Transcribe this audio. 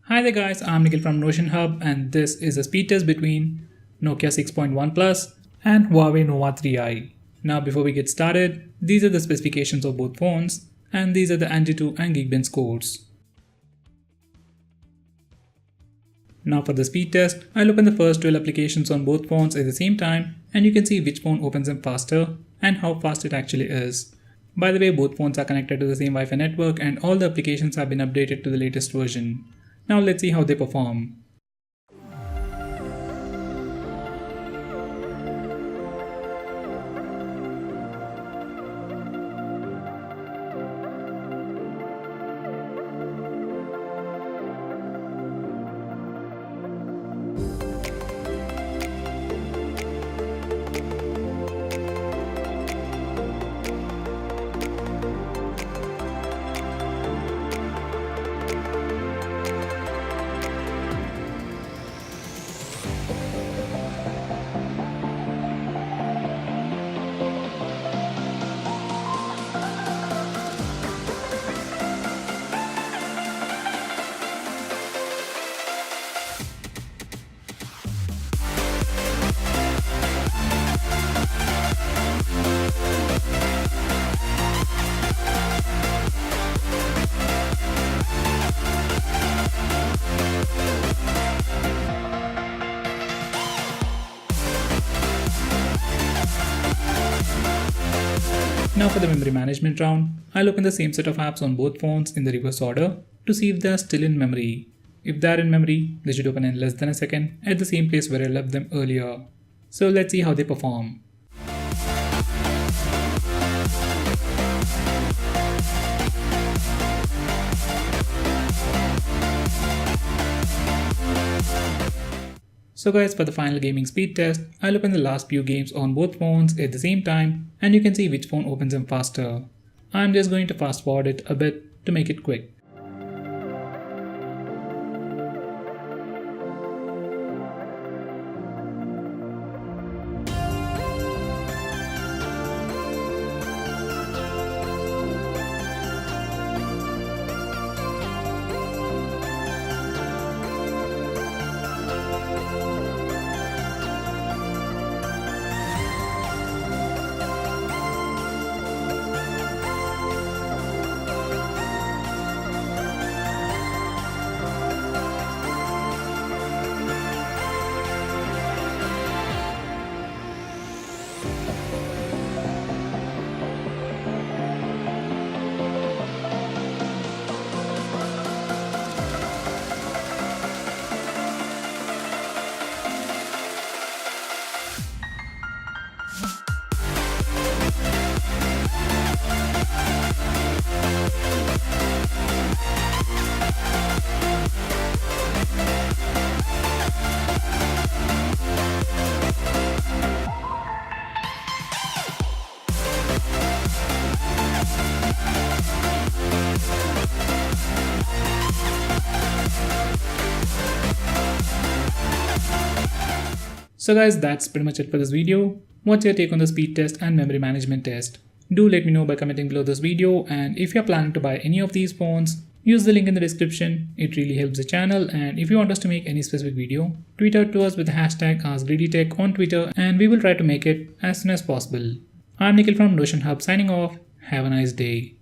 Hi there guys, I'm Nikhil from Notion Hub and this is a speed test between Nokia 6.1 Plus and Huawei Nova 3i. Now before we get started, these are the specifications of both phones and these are the Antutu and Geekbench scores. Now for the speed test, I'll open the first 12 applications on both phones at the same time and you can see which phone opens them faster and how fast it actually is. By the way, both phones are connected to the same Wi-Fi network and all the applications have been updated to the latest version. Now let's see how they perform. Now for the memory management round, I'll open the same set of apps on both phones in the reverse order to see if they are still in memory. If they are in memory, they should open in less than a second at the same place where I left them earlier. So let's see how they perform. So guys, for the final gaming speed test, I'll open the last few games on both phones at the same time and you can see which phone opens them faster. I'm just going to fast forward it a bit to make it quick. So guys, that's pretty much it for this video. What's your take on the speed test and memory management test? Do let me know by commenting below this video, and if you're planning to buy any of these phones, use the link in the description. It really helps the channel, and if you want us to make any specific video, tweet out to us with the hashtag AskGreedyTech on Twitter and we will try to make it as soon as possible. I'm Nikhil from Notion Hub signing off. Have a nice day.